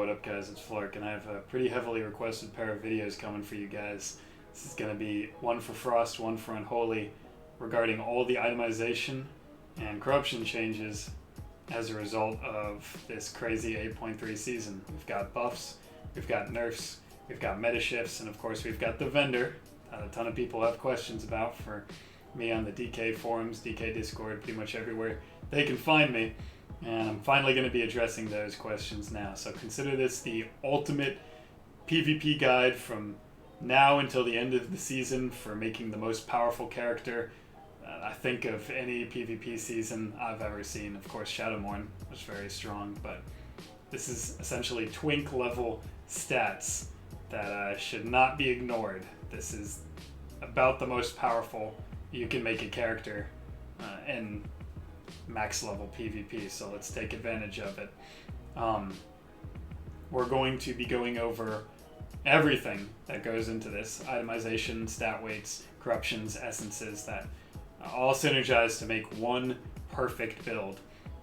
what up guys, it's Flark, and I have a pretty heavily requested pair of videos coming for you guys. This is going to be one for Frost, one for Unholy, regarding all the itemization and corruption changes as a result of this crazy 8.3 season. We've got buffs, we've got nerfs, we've got meta shifts, and of course we've got the vendor that a ton of people have questions about for me on the DK forums, DK Discord, pretty much everywhere they can find me. And I'm finally going to be addressing those questions now. So consider this the ultimate PvP guide from now until the end of the season for making the most powerful character I think of any PvP season I've ever seen. Of course, Shadowlands was very strong, but this is essentially twink level stats that should not be ignored. This is about the most powerful you can make a character in max level PvP, so let's take advantage of it. We're going to be going over everything that goes into this: itemization, stat weights, corruptions, essences, that all synergize to make one perfect build.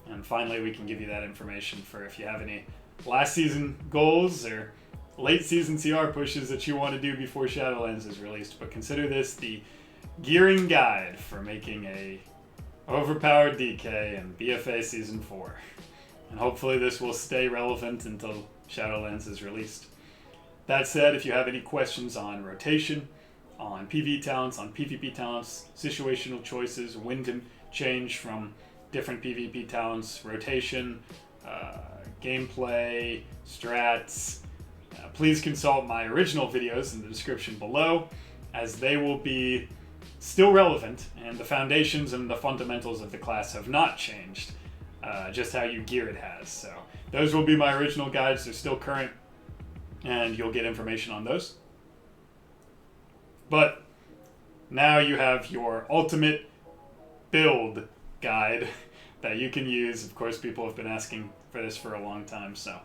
And finally, we can give you that information for if you have any last season goals or late season CR pushes that you want to do before Shadowlands is released. But consider this the gearing guide for making a overpowered DK in BFA Season 4. And hopefully this will stay relevant until Shadowlands is released. That said, if you have any questions on rotation, on PvE talents, on PvP talents, situational choices, win to change from different PvP talents, rotation, gameplay, strats, please consult my original videos in the description below, as they will be still relevant, and the foundations and the fundamentals of the class have not changed. Just how you gear it has. So those will be my original guides. They're still current, and you'll get information on those. But now you have your ultimate build guide that you can use. Of course, people have been asking for this for a long time, so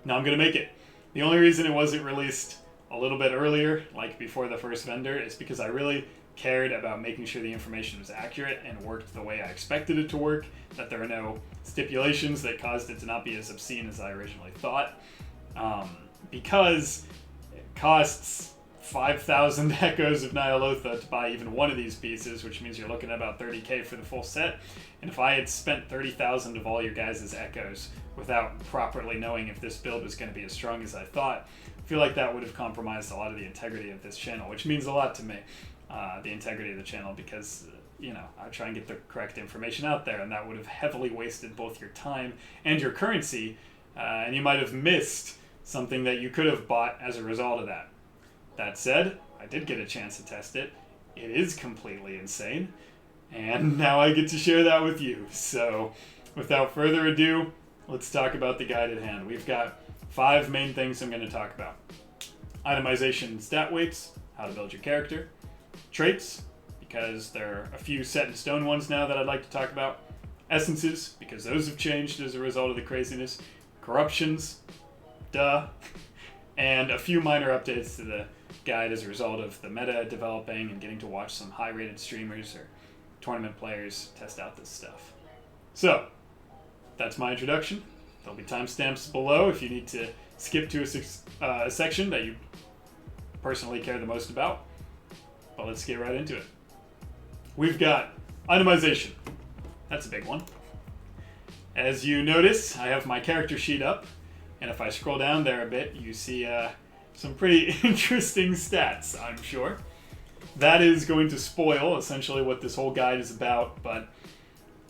now I'm going to make it. The only reason it wasn't released a little bit earlier, like before the first vendor, is because I really cared about making sure the information was accurate and worked the way I expected it to work, that there are no stipulations that caused it to not be as obscene as I originally thought. Because it costs 5,000 echoes of Nyalotha to buy even one of these pieces, which means you're looking at about 30k for the full set. And if I had spent 30,000 of all your guys' echoes without properly knowing if this build was going to be as strong as I thought, I feel like that would have compromised a lot of the integrity of this channel, which means a lot to me. The integrity of the channel, because I try and get the correct information out there, and that would have heavily wasted both your time and your currency, and you might have missed something that you could have bought as a result of that. That said, I did get a chance to test it. It is completely insane, and now I get to share that with you. So without further ado, let's talk about the guide at hand. We've got 5 main things I'm going to talk about: itemization and stat weights, how to build your character; traits, because there are a few set in stone ones now that I'd like to talk about; essences, because those have changed as a result of the craziness; corruptions, duh, and a few minor updates to the guide as a result of the meta developing and getting to watch some high-rated streamers or tournament players test out this stuff. So, that's my introduction. There'll be timestamps below if you need to skip to a section that you personally care the most about. But let's get right into it. We've got itemization. That's a big one. As you notice, I have my character sheet up, and if I scroll down there a bit, you see some pretty interesting stats, I'm sure. That is going to spoil essentially what this whole guide is about, but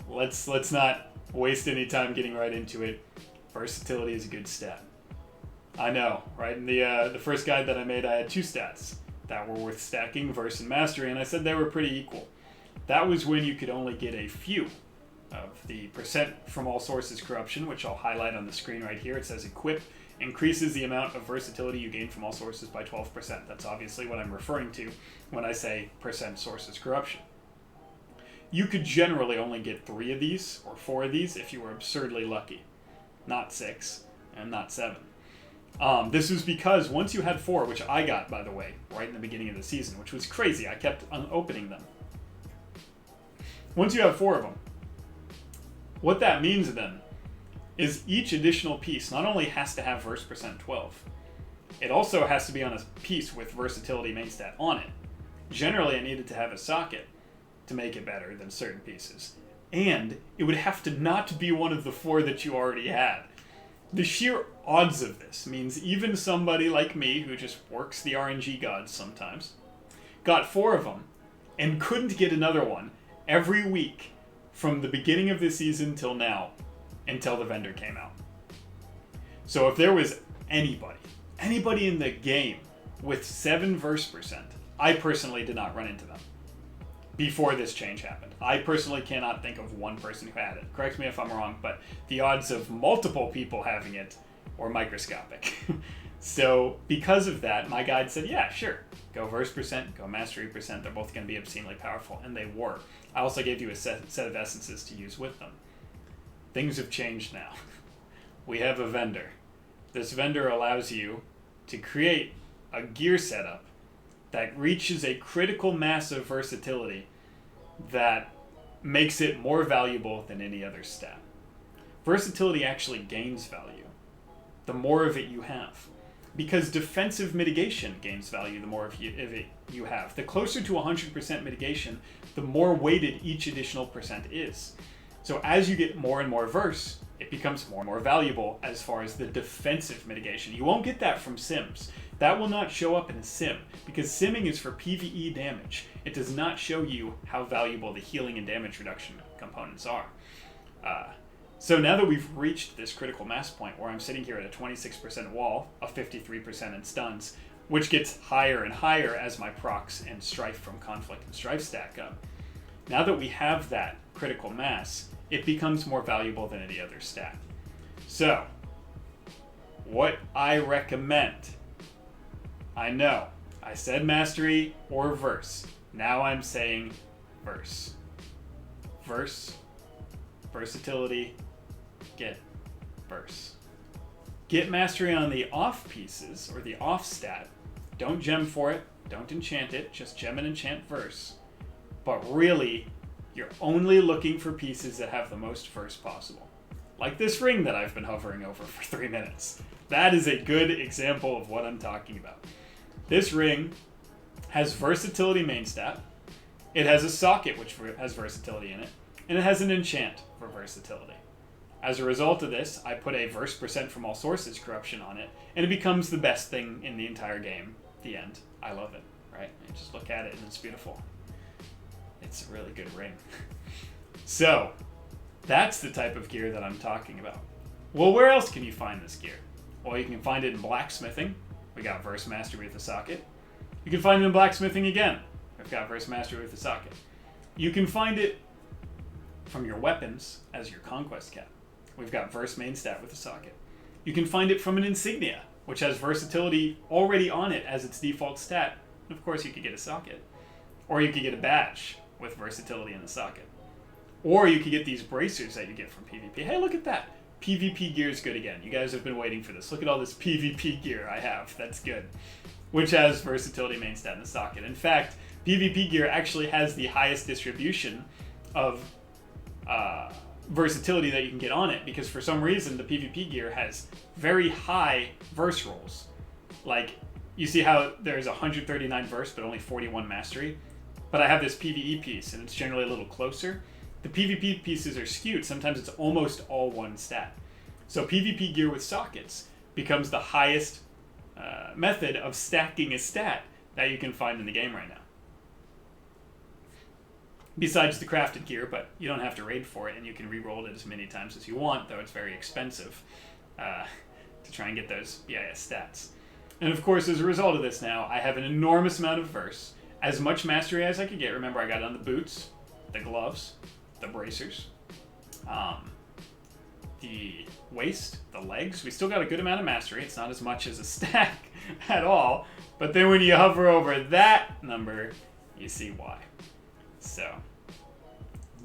let's not waste any time getting right into it. Versatility is a good stat. I know, right? In the first guide that I made, I had 2 stats that were worth stacking: verse and mastery, and I said they were pretty equal. That was when you could only get a few of the percent from all sources corruption, which I'll highlight on the screen right here. It says equip increases the amount of versatility you gain from all sources by 12%. That's obviously what I'm referring to when I say percent sources corruption. You could generally only get 3 of these or 4 of these if you were absurdly lucky, not 6 and not 7. This was because once you had 4, which I got, by the way, right in the beginning of the season, which was crazy, I kept opening them. Once you have 4 of them, what that means then is each additional piece not only has to have verse percent 12, it also has to be on a piece with versatility main stat on it. Generally, I needed to have a socket to make it better than certain pieces. And it would have to not be one of the 4 that you already had. The sheer odds of this means even somebody like me, who just works the RNG gods sometimes, got 4 of them and couldn't get another one every week from the beginning of the season till now, until the vendor came out. So if there was anybody in the game with 7 verse percent, I personally did not run into them before this change happened. I personally cannot think of one person who had it. Correct me if I'm wrong, but the odds of multiple people having it were microscopic. So because of that, my guide said, yeah, sure, go verse percent, go mastery percent. They're both going to be obscenely powerful, and they were. I also gave you a set of essences to use with them. Things have changed now. We have a vendor. This vendor allows you to create a gear setup that reaches a critical mass of versatility that makes it more valuable than any other stat. Versatility actually gains value the more of it you have, because defensive mitigation gains value the more of it you have. The closer to 100% mitigation, the more weighted each additional percent is. So as you get more and more verse, it becomes more and more valuable as far as the defensive mitigation. You won't get that from sims. That will not show up in a sim, because simming is for PvE damage. It does not show you how valuable the healing and damage reduction components are. So now that we've reached this critical mass point where I'm sitting here at a 26% wall, a 53% in stuns, which gets higher and higher as my procs and strife from conflict and strife stack up. Now that we have that critical mass, it becomes more valuable than any other stat. So, what I recommend, I know, I said mastery or verse. Now I'm saying verse. Verse, versatility, get verse. Get mastery on the off pieces, or the off stat. Don't gem for it, don't enchant it, just gem and enchant verse. But really, you're only looking for pieces that have the most verse possible. Like this ring that I've been hovering over for 3 minutes. That is a good example of what I'm talking about. This ring has versatility main stat, it has a socket which has versatility in it, and it has an enchant for versatility. As a result of this, I put a verse percent from all sources corruption on it, and it becomes the best thing in the entire game. The end. I love it, right? And just look at it and it's beautiful. It's a really good ring. So, that's the type of gear that I'm talking about. Well, where else can you find this gear? Well, you can find it in blacksmithing. We got verse mastery with the socket. You can find it in blacksmithing again. We've got verse mastery with the socket. You can find it from your weapons as your conquest cap. We've got verse main stat with the socket. You can find it from an insignia, which has versatility already on it as its default stat. And of course, you could get a socket. Or you could get a badge with versatility in the socket. Or you could get these bracers that you get from PvP. Hey, look at that. PvP gear is good again. You guys have been waiting for this. Look at all this PvP gear I have. That's good. Which has versatility main stat in the socket. In fact, PvP gear actually has the highest distribution of versatility that you can get on it, because for some reason the PvP gear has very high verse rolls. Like, you see how there's 139 verse but only 41 mastery? But I have this PvE piece and it's generally a little closer. The PvP pieces are skewed. Sometimes it's almost all one stat. So PvP gear with sockets becomes the highest method of stacking a stat that you can find in the game right now. Besides the crafted gear, but you don't have to raid for it, and you can re-roll it as many times as you want, though it's very expensive to try and get those BIS stats. And of course, as a result of this now, I have an enormous amount of verse, as much mastery as I could get. Remember, I got on the boots, the gloves, the bracers, the waist, the legs. We still got a good amount of mastery. It's not as much as a stack at all, but then when you hover over that number, you see why. So,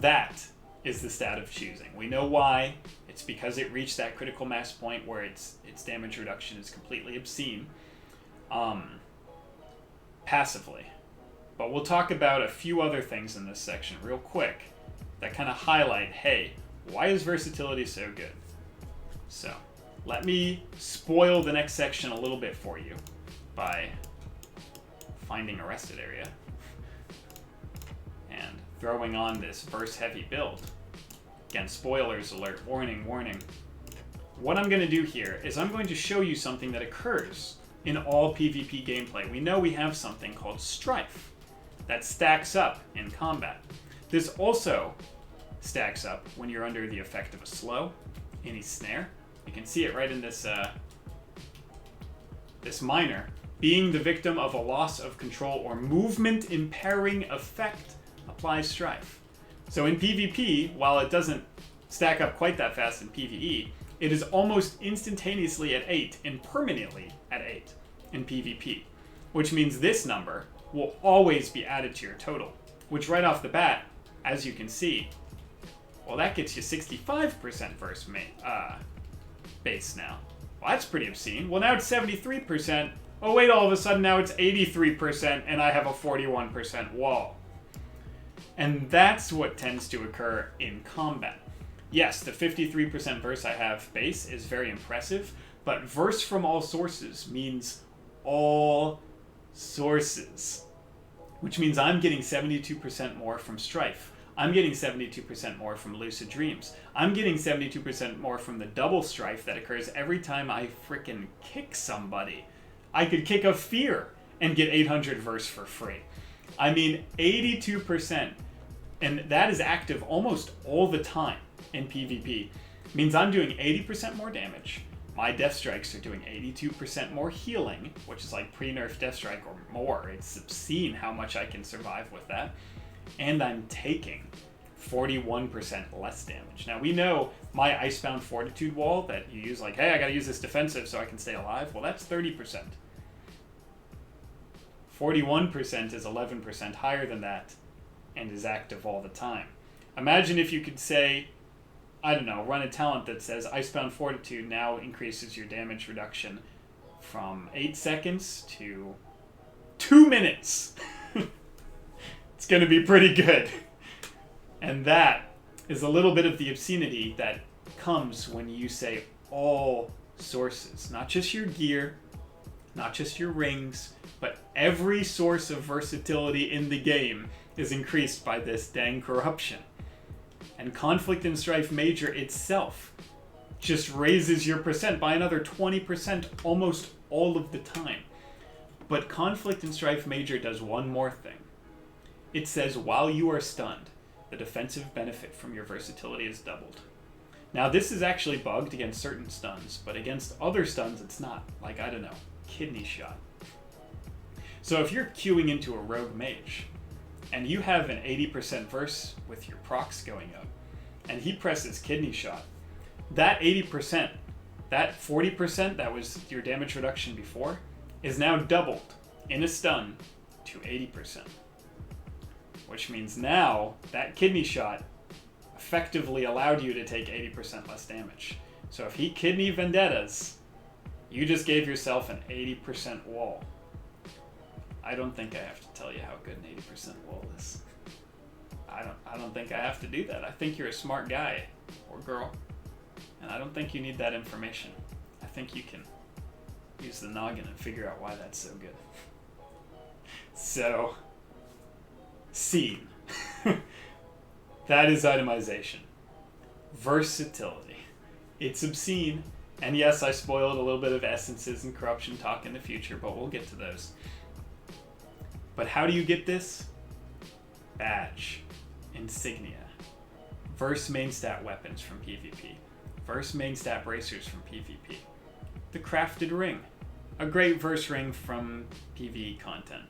that is the stat of choosing. We know why. It's because it reached that critical mass point where its damage reduction is completely obscene. Passively. But we'll talk about a few other things in this section real quick that kind of highlight, hey, why is versatility so good? So let me spoil the next section a little bit for you by finding a rested area and throwing on this verse heavy build. Again, spoilers alert, warning, warning. What I'm going to do here is I'm going to show you something that occurs in all PvP gameplay. We know we have something called strife that stacks up in combat. This also stacks up when you're under the effect of a slow, any snare. You can see it right in this this minor. Being the victim of a loss of control or movement impairing effect applies strife. So in PvP, while it doesn't stack up quite that fast in PvE, it is almost instantaneously at 8 and permanently at 8 in PvP, which means this number will always be added to your total, which right off the bat, as you can see, well, that gets you 65% verse base now. Well, that's pretty obscene. Well, now it's 73%. Oh, wait, all of a sudden now it's 83%, and I have a 41% wall. And that's what tends to occur in combat. Yes, the 53% verse I have base is very impressive, but verse from all sources means all sources, which means I'm getting 72% more from strife. I'm getting 72% more from lucid dreams. I'm getting 72% more from the double strife that occurs every time I frickin' kick somebody. I could kick a fear and get 800 verse for free. I mean, 82%, and that is active almost all the time in PvP. Means I'm doing 80% more damage. My death strikes are doing 82% more healing, which is like pre-nerf death strike or more. It's obscene how much I can survive with that. And I'm taking 41% less damage. Now we know my Icebound Fortitude wall that you use like, hey, I gotta use this defensive so I can stay alive. Well, that's 30%. 41% is 11% higher than that and is active all the time. Imagine if you could say, I don't know, run a talent that says Icebound Fortitude now increases your damage reduction from 8 seconds to 2 minutes. It's going to be pretty good. And that is a little bit of the obscenity that comes when you say all sources. Not just your gear, not just your rings, but every source of versatility in the game is increased by this dang corruption. And Conflict and Strife Major itself just raises your percent by another 20% almost all of the time. But Conflict and Strife Major does one more thing. It says while you are stunned, the defensive benefit from your versatility is doubled. Now this is actually bugged against certain stuns, but against other stuns it's not. Like, I don't know, kidney shot. So if you're queuing into a rogue mage, and you have an 80% verse with your procs going up, and he presses kidney shot, that 80%, that 40% that was your damage reduction before, is now doubled in a stun to 80%. Which means now that kidney shot effectively allowed you to take 80% less damage. So if he kidney vendettas, you just gave yourself an 80% wall. I don't think I have to tell you how good an 80% wall is. I don't think I have to do that. I think you're a smart guy or girl, and I don't think you need that information. I think you can use the noggin and figure out why that's so good. So, scene. That is itemization. Versatility. It's obscene, and yes, I spoiled a little bit of essences and corruption talk in the future, but we'll get to those. But how do you get this? Badge. Insignia. Verse main stat weapons from PvP. Verse main stat bracers from PvP. The crafted ring. A great verse ring from PvE content.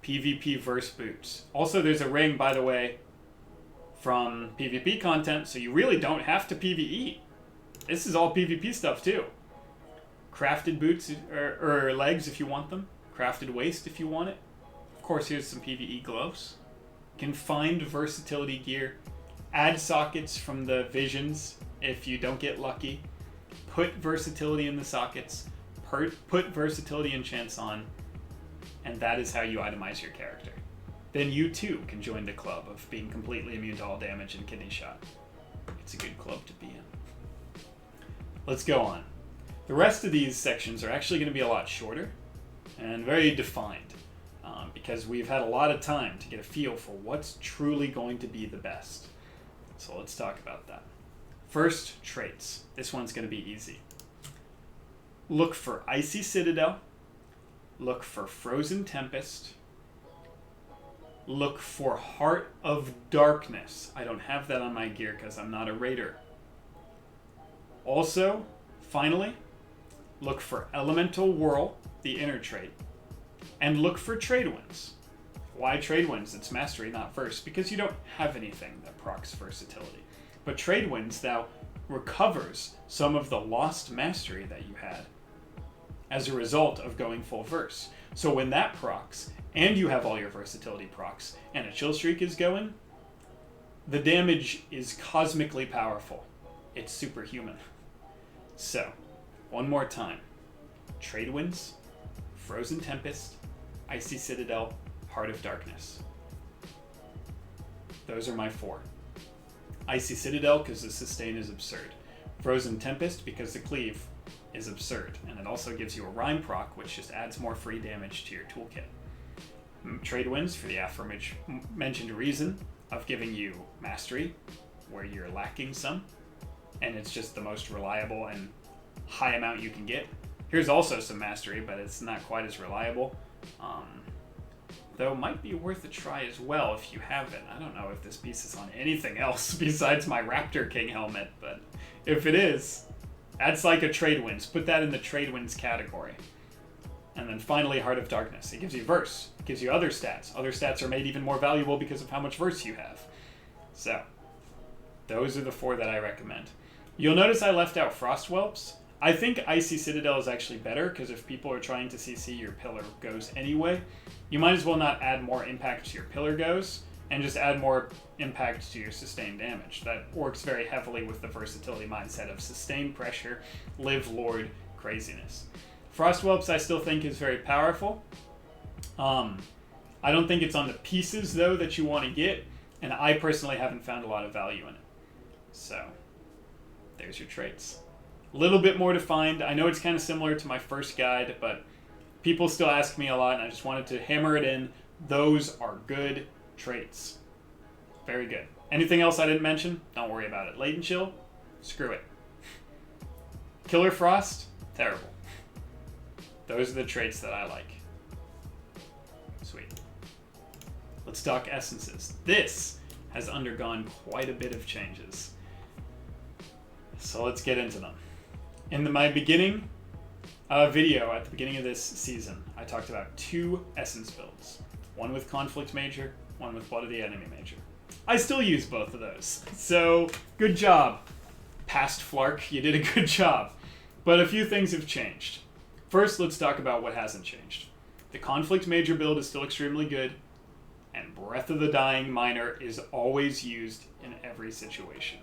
PvP verse boots. Also, there's a ring, by the way, from PvP content, so you really don't have to PvE. This is all PvP stuff, too. Crafted boots, or legs if you want them. Crafted waist if you want it. Of course, here's some PvE gloves. Can find versatility gear. Add sockets from the visions if you don't get lucky. Put versatility in the sockets. Put versatility enchants on. And that is how you itemize your character. Then you too can join the club of being completely immune to all damage and kidney shot. It's a good club to be in. let's go on. The rest of these sections are actually going to be a lot shorter and very defined because we've had a lot of time to get a feel for what's truly going to be the best. So let's talk about that. First, traits. This one's going to be easy. Look for Icy Citadel. Look for Frozen Tempest. Look for Heart of Darkness. I don't have that on my gear because I'm not a raider. Also, finally, look for Elemental Whirl, the inner trait. And look for Trade Winds. Why Trade Winds? It's mastery, not verse, because you don't have anything that procs versatility. But Trade Winds now recovers some of the lost mastery that you had as a result of going full verse. So when that procs, and you have all your versatility procs, and a Chill Streak is going, the damage is cosmically powerful. It's superhuman. So, one more time. Trade Winds, Frozen Tempest, Icy Citadel, Heart of Darkness. Those are my 4. Icy Citadel because the sustain is absurd. Frozen Tempest because the cleave is absurd, and it also gives you a Rhyme proc, which just adds more free damage to your toolkit. Trade Winds for the aforementioned reason of giving you mastery where you're lacking some, and it's just the most reliable and high amount you can get. Here's also some mastery, but it's not quite as reliable. Though might be worth a try as well if you have it. I don't know if this piece is on anything else besides my Raptor King helmet, but if it is, that's like a Trade Winds. Put that in the Trade Winds category. And then finally, Heart of Darkness. It gives you verse. It gives you other stats. Other stats are made even more valuable because of how much verse you have. So, those are the 4 that I recommend. You'll notice I left out Frost Whelps. I think Icy Citadel is actually better, because if people are trying to CC your Pillar Goes anyway, you might as well not add more impact to your Pillar Goes, and just add more impact to your sustained damage. That works very heavily with the versatility mindset of sustained pressure, live Lord craziness. Frost Whelps I still think is very powerful. I don't think it's on the pieces, though, that you want to get, and I personally haven't found a lot of value in it. So, there's your traits. A little bit more defined. I know it's kind of similar to my first guide, but people still ask me a lot, and I just wanted to hammer it in. Those are good traits. Very good. Anything else I didn't mention? Don't worry about it. Latent Chill? Screw it. Killer Frost? Terrible. Those are the traits that I like. Sweet. Let's talk essences. This has undergone quite a bit of changes. So let's get into them. In my beginning video at the beginning of this season, I talked about 2 essence builds. One with Conflict Major, one with Blood of the Enemy Major. I still use both of those. So, good job. Past Flark, you did a good job. But a few things have changed. First, let's talk about what hasn't changed. The Conflict Major build is still extremely good, and Breath of the Dying Minor is always used in every situation.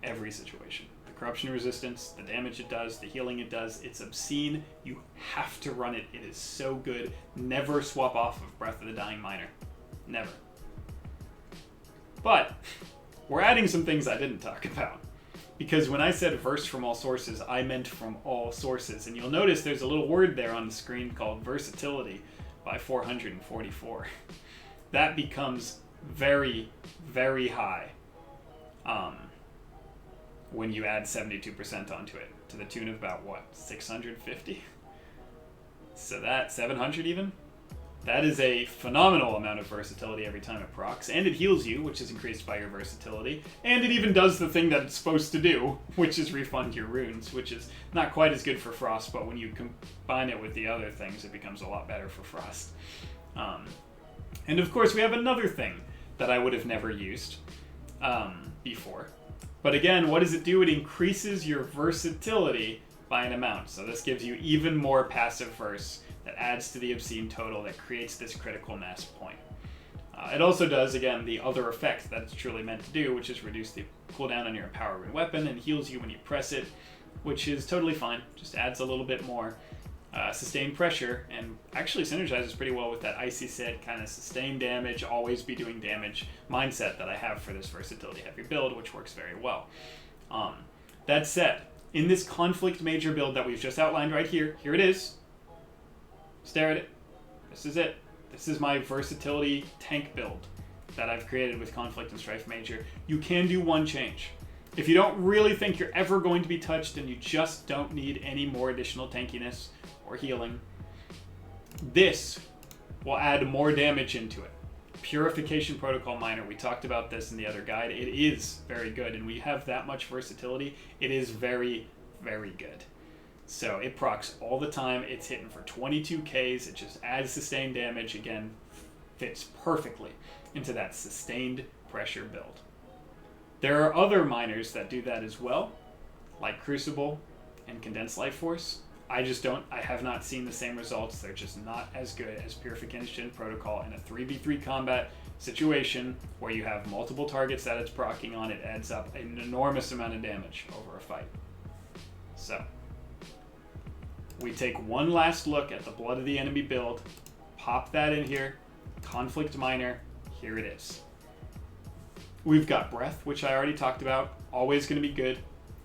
Every situation. The corruption resistance, the damage it does, the healing it does, it's obscene. You have to run it. It is so good. Never swap off of Breath of the Dying Minor. Never. But we're adding some things I didn't talk about. Because when I said verse from all sources, I meant from all sources. And you'll notice there's a little word there on the screen called versatility by 444. That becomes very, very high when you add 72% onto it, to the tune of about, 650? So that, 700 even? That is a phenomenal amount of versatility every time it procs, and it heals you, which is increased by your versatility, and it even does the thing that it's supposed to do, which is refund your runes, which is not quite as good for Frost, but when you combine it with the other things, it becomes a lot better for Frost. And of course, we have another thing that I would have never used before. But again, what does it do? It increases your versatility by an amount. So this gives you even more passive verse that adds to the obscene total that creates this critical mass point. It also does, again, the other effect that it's truly meant to do, which is reduce the cooldown on your Empower Rune weapon and heals you when you press it, which is totally fine. Just adds a little bit more sustained pressure and actually synergizes pretty well with that Icy Cit kind of sustained damage, always be doing damage mindset that I have for this versatility heavy build, which works very well. That said, in this conflict major build that we've just outlined right here, here it is. Stare at it. This is it. This is my versatility tank build that I've created with conflict and strife major. You can do one change. If you don't really think you're ever going to be touched and you just don't need any more additional tankiness or healing, this will add more damage into it. Purification Protocol Miner, we talked about this in the other guide. It is very good, and we have that much versatility. It is very, very good. So it procs all the time. It's hitting for 22 Ks. It just adds sustained damage. Again, fits perfectly into that sustained pressure build. There are other miners that do that as well, like Crucible and Condensed Life Force. I have not seen the same results. They're just not as good as Purification Protocol in a 3v3 combat situation where you have multiple targets that it's proccing on. It adds up an enormous amount of damage over a fight. So, we take one last look at the Blood of the Enemy build, pop that in here, Conflict Miner, here it is. We've got Breath, which I already talked about, always going to be good.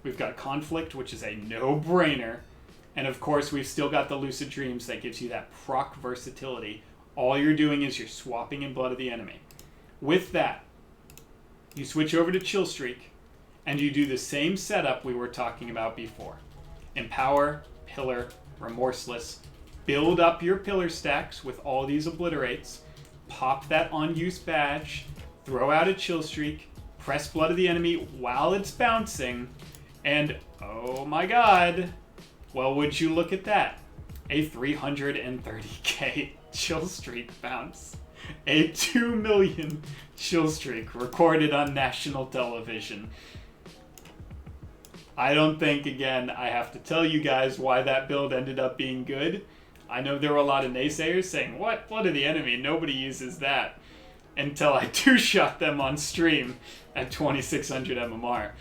We've got Conflict, which is a no-brainer. And of course, we've still got the Lucid Dreams that gives you that proc versatility. All you're doing is you're swapping in Blood of the Enemy. With that, you switch over to Chill Streak, and you do the same setup we were talking about before. Empower, Pillar, Remorseless. Build up your pillar stacks with all these obliterates. Pop that on use badge. Throw out a Chill Streak. Press Blood of the Enemy while it's bouncing. And, oh my god... well, would you look at that? A 330k Chill Streak bounce. A 2 million Chill Streak recorded on national television. I don't think, again, I have to tell you guys why that build ended up being good. I know there were a lot of naysayers saying, what? Blood of the Enemy? Nobody uses that. Until I two-shot them on stream at 2600 MMR.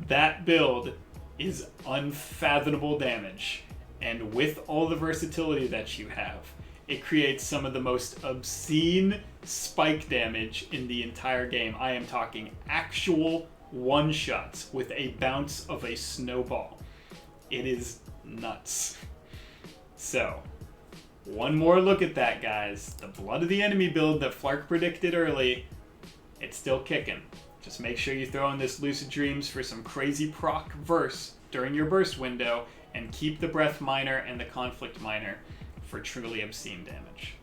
That build is unfathomable damage, and with all the versatility that you have, it creates some of the most obscene spike damage in the entire game. I am talking actual one-shots with a bounce of a snowball. It is nuts. So, one more look at that, guys. The Blood of the Enemy build that Flark predicted early, it's still kicking. Just make sure you throw in this Lucid Dreams for some crazy proc verse during your burst window, and keep the Breath Miner and the Conflict Miner for truly obscene damage.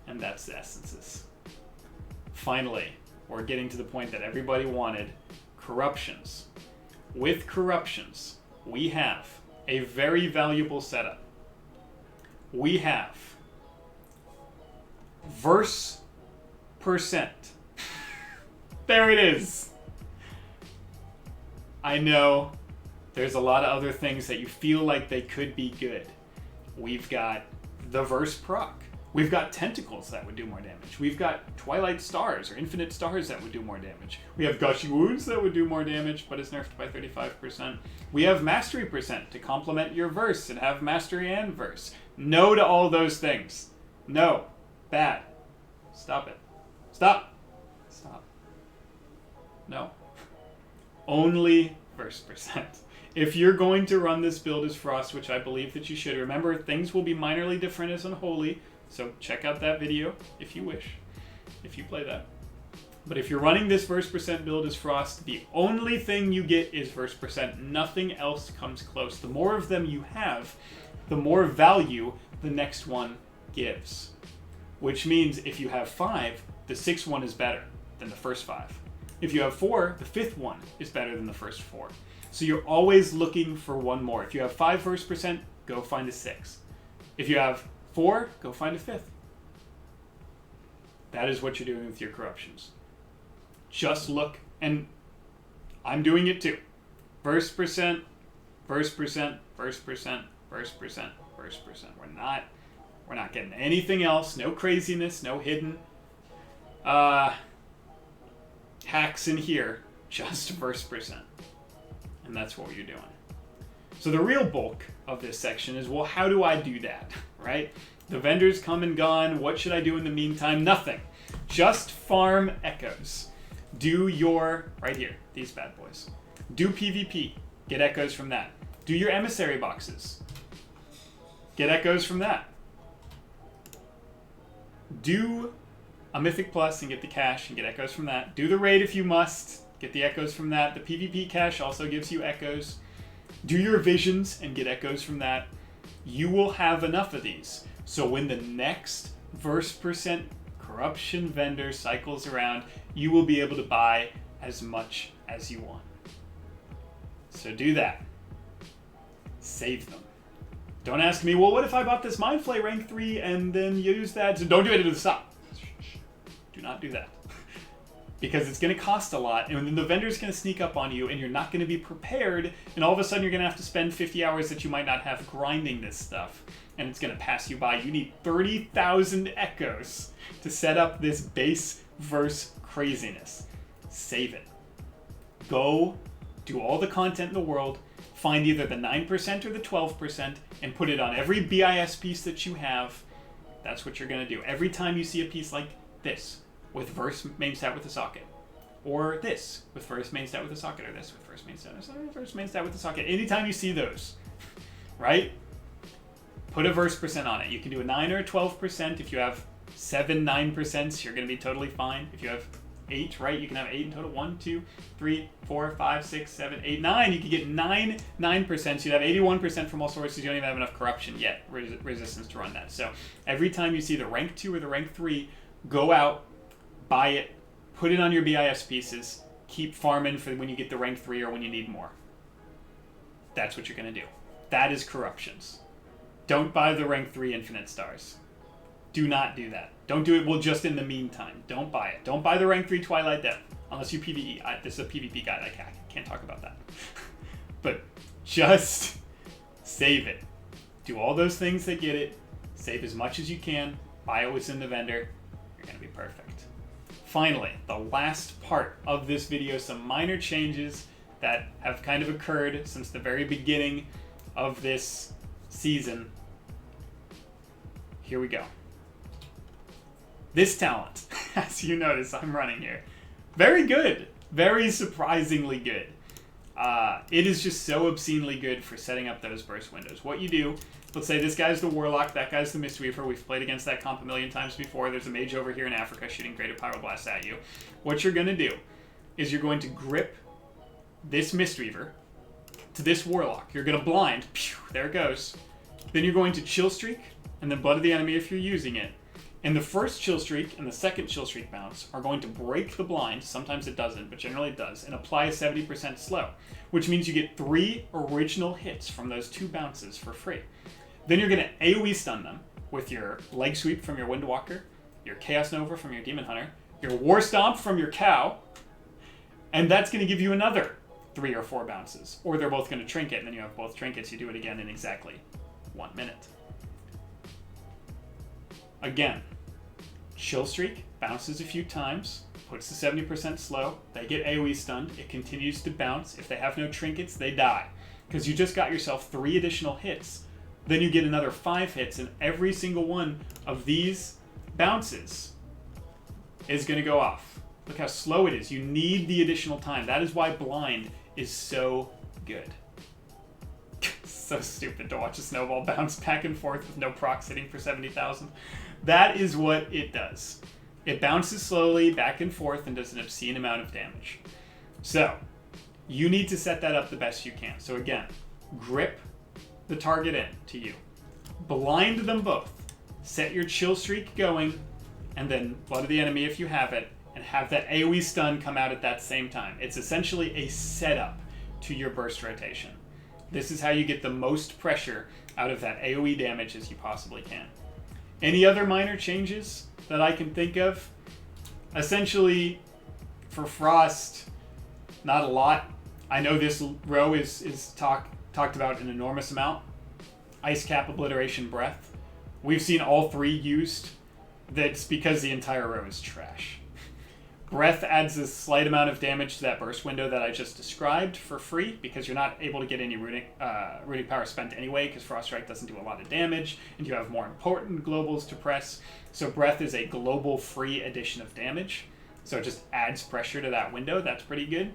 And that's the essences. Finally, we're getting to the point that everybody wanted, Corruptions. With Corruptions, we have a very valuable setup. We have verse percent. There it is. I know there's a lot of other things that you feel like they could be good. We've got the verse proc. We've got Tentacles that would do more damage. We've got Twilight Stars or Infinite Stars that would do more damage. We have Gushy Wounds that would do more damage, but it's nerfed by 35%. We have Mastery percent to complement your verse and have Mastery and verse. No to all those things. No. Bad. Stop it. Stop. Stop. No. Only verse percent. If you're going to run this build as Frost, which I believe that you should, remember things will be minorly different as Unholy, so check out that video if you wish, if you play that. But if you're running this verse percent build as Frost, the only thing you get is verse percent. Nothing else comes close. The more of them you have, the more value the next one gives. Which means if you have 5, the 6th one is better than the first 5. If you have 4, the 5th one is better than the first 4. So you're always looking for one more. If you have 5 verse percent, go find a 6. If you have 4, go find a 5th. That is what you're doing with your corruptions. Just look, and I'm doing it too. Verse percent, verse percent, verse percent, verse percent, verse percent. We're not getting anything else. No craziness, no hidden hacks in here. Just verse percent. And that's what you're doing. So the real bulk of this section is, well, how do I do that, right? The vendors come and gone. What should I do in the meantime? Nothing. Just farm echoes. Do your, right here, these bad boys. Do PvP. Get echoes from that. Do your emissary boxes. Get echoes from that. Do a Mythic Plus and get the cash and get echoes from that. Do the raid if you must. Get the echoes from that. The PvP cache also gives you echoes. Do your visions and get echoes from that. You will have enough of these. So when the next verse percent corruption vendor cycles around, you will be able to buy as much as you want. So do that. Save them. Don't ask me, well, what if I bought this Mindflay rank 3 and then use that? So don't do it to the stop. Do not do that. Because it's going to cost a lot, and then the vendor's going to sneak up on you, and you're not going to be prepared, and all of a sudden you're going to have to spend 50 hours that you might not have grinding this stuff, and it's going to pass you by. You need 30,000 echoes to set up this base verse craziness. Save it. Go do all the content in the world, find either the 9% or the 12%, and put it on every BIS piece that you have. That's what you're going to do. Every time you see a piece like this, with verse main stat with a socket, or this with verse main stat with a socket, or this with verse main stat with a socket. Anytime you see those, right? Put a verse percent on it. You can do a 9 or a 12%. If you have 7 9%, you're going to be totally fine. If you have 8, right? You can have 8 in total. 1, 2, 3, 4, 5, 6, 7, 8, 9. You could get 9 9%. You'd have 81% from all sources. You don't even have enough corruption yet, resistance to run that. So every time you see the rank 2 or the rank 3, go out, buy it, put it on your BIS pieces, keep farming for when you get the rank 3 or when you need more. That's what you're going to do. That is corruptions. Don't buy the rank 3 infinite stars. Do not do that. Don't do it, well, just in the meantime. Don't buy it. Don't buy the rank 3 Twilight Depth, unless you PvE. This is a PvP guide. I can't talk about that. But just save it. Do all those things that get it. Save as much as you can. Buy it within the vendor. You're going to be perfect. Finally, the last part of this video, some minor changes that have kind of occurred since the very beginning of this season. Here we go. This talent, as you notice, I'm running here. Very good. Very surprisingly good. It is just so obscenely good for setting up those burst windows. What you do, let's say this guy's the Warlock, that guy's the Mistweaver. We've played against that comp a million times before. There's a mage over here in Africa shooting Greater Pyroblast at you. What you're going to do is you're going to grip this Mistweaver to this Warlock. You're going to blind. Pew, there it goes. Then you're going to Chill Streak, and then Blood of the Enemy if you're using it. And the first Chill Streak and the second Chill Streak bounce are going to break the blind. Sometimes it doesn't, but generally it does. And apply a 70% slow, which means you get 3 original hits from those 2 bounces for free. Then you're going to AoE stun them with your Leg Sweep from your Windwalker, your Chaos Nova from your Demon Hunter, your War Stomp from your Cow, and that's going to give you another 3 or 4 bounces. Or they're both going to Trinket, and then you have both Trinkets. You do it again in exactly 1 minute. Again, Chill Streak bounces a few times, puts the 70% slow, they get AoE stunned, it continues to bounce. If they have no trinkets, they die. Because you just got yourself 3 additional hits. Then you get another 5 hits, and every single one of these bounces is going to go off. Look how slow it is. You need the additional time. That is why blind is so good. So stupid to watch a snowball bounce back and forth with no proc sitting for 70,000. That is what it does. It bounces slowly back and forth and does an obscene amount of damage. So, you need to set that up the best you can. So again, grip the target in to you. Blind them both. Set your Chill Streak going, and then Blood of the Enemy if you have it, and have that AoE stun come out at that same time. It's essentially a setup to your burst rotation. This is how you get the most pressure out of that AoE damage as you possibly can. Any other minor changes that I can think of? Essentially, for Frost, not a lot. I know this row is talked about an enormous amount. Ice Cap, Obliteration, Breath. We've seen all 3 used. That's because the entire row is trash. Breath adds a slight amount of damage to that burst window that I just described for free, because you're not able to get any runic power spent anyway, because Frost Strike doesn't do a lot of damage, and you have more important globals to press. So Breath is a global free addition of damage, so it just adds pressure to that window. That's pretty good.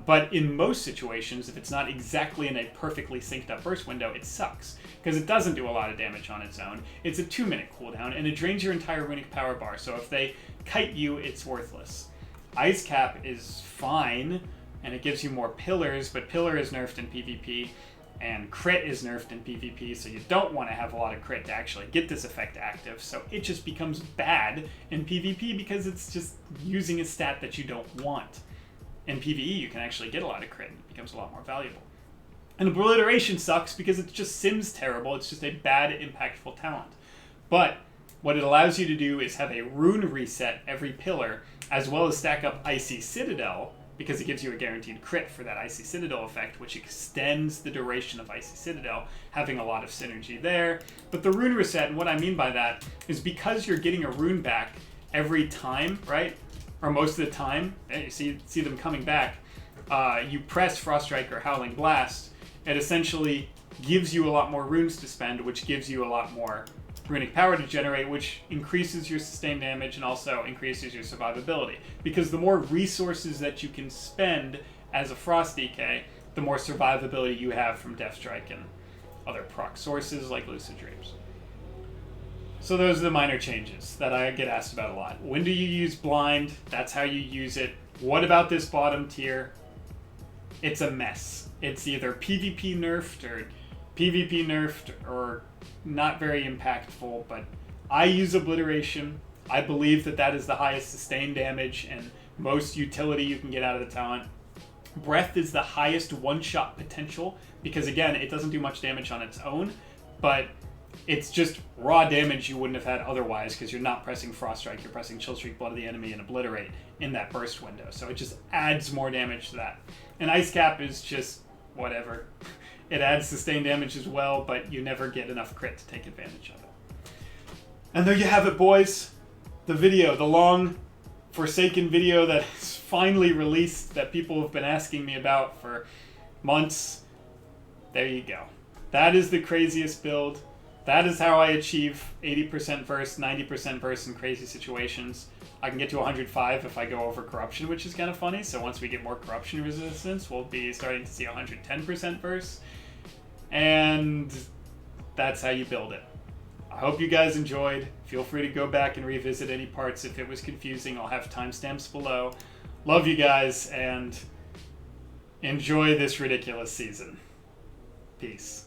But in most situations, if it's not exactly in a perfectly synced up burst window, it sucks. Because it doesn't do a lot of damage on its own. It's a 2-minute cooldown, and it drains your entire runic power bar, so if they kite you, it's worthless. Ice Cap is fine, and it gives you more pillars, but pillar is nerfed in PvP, and crit is nerfed in PvP, so you don't want to have a lot of crit to actually get this effect active, so it just becomes bad in PvP because it's just using a stat that you don't want. In PvE, you can actually get a lot of crit, and it becomes a lot more valuable. And Obliteration sucks because it just sims terrible. It's just a bad, impactful talent. But what it allows you to do is have a rune reset every pillar, as well as stack up Icy Citadel, because it gives you a guaranteed crit for that Icy Citadel effect, which extends the duration of Icy Citadel, having a lot of synergy there. But the rune reset, and what I mean by that, is because you're getting a rune back every time, right? Or most of the time, you see them coming back, you press Frost Strike or Howling Blast, it essentially gives you a lot more runes to spend, which gives you a lot more runic power to generate, which increases your sustained damage and also increases your survivability. Because the more resources that you can spend as a Frost DK, the more survivability you have from Death Strike and other proc sources like Lucid Dreams. So those are the minor changes that I get asked about a lot. When do you use blind? That's how you use it. What about this bottom tier? It's a mess. It's either PvP nerfed or PvP nerfed or not very impactful, but I use Obliteration. I believe that that is the highest sustained damage and most utility you can get out of the talent. Breath is the highest one-shot potential because, again, it doesn't do much damage on its own, but it's just raw damage you wouldn't have had otherwise because you're not pressing Frost Strike, you're pressing Chill Streak, Blood of the Enemy, and Obliterate in that burst window. So it just adds more damage to that. And Ice Cap is just whatever. It adds sustained damage as well, but you never get enough crit to take advantage of it. And there you have it, boys. The video, the long forsaken video that is finally released that people have been asking me about for months. There you go. That is the craziest build. That is how I achieve 80% verse, 90% verse in crazy situations. I can get to 105 if I go over corruption, which is kind of funny. So once we get more corruption resistance, we'll be starting to see 110% verse. And that's how you build it. I hope you guys enjoyed. Feel free to go back and revisit any parts if it was confusing. I'll have timestamps below. Love you guys and enjoy this ridiculous season. Peace.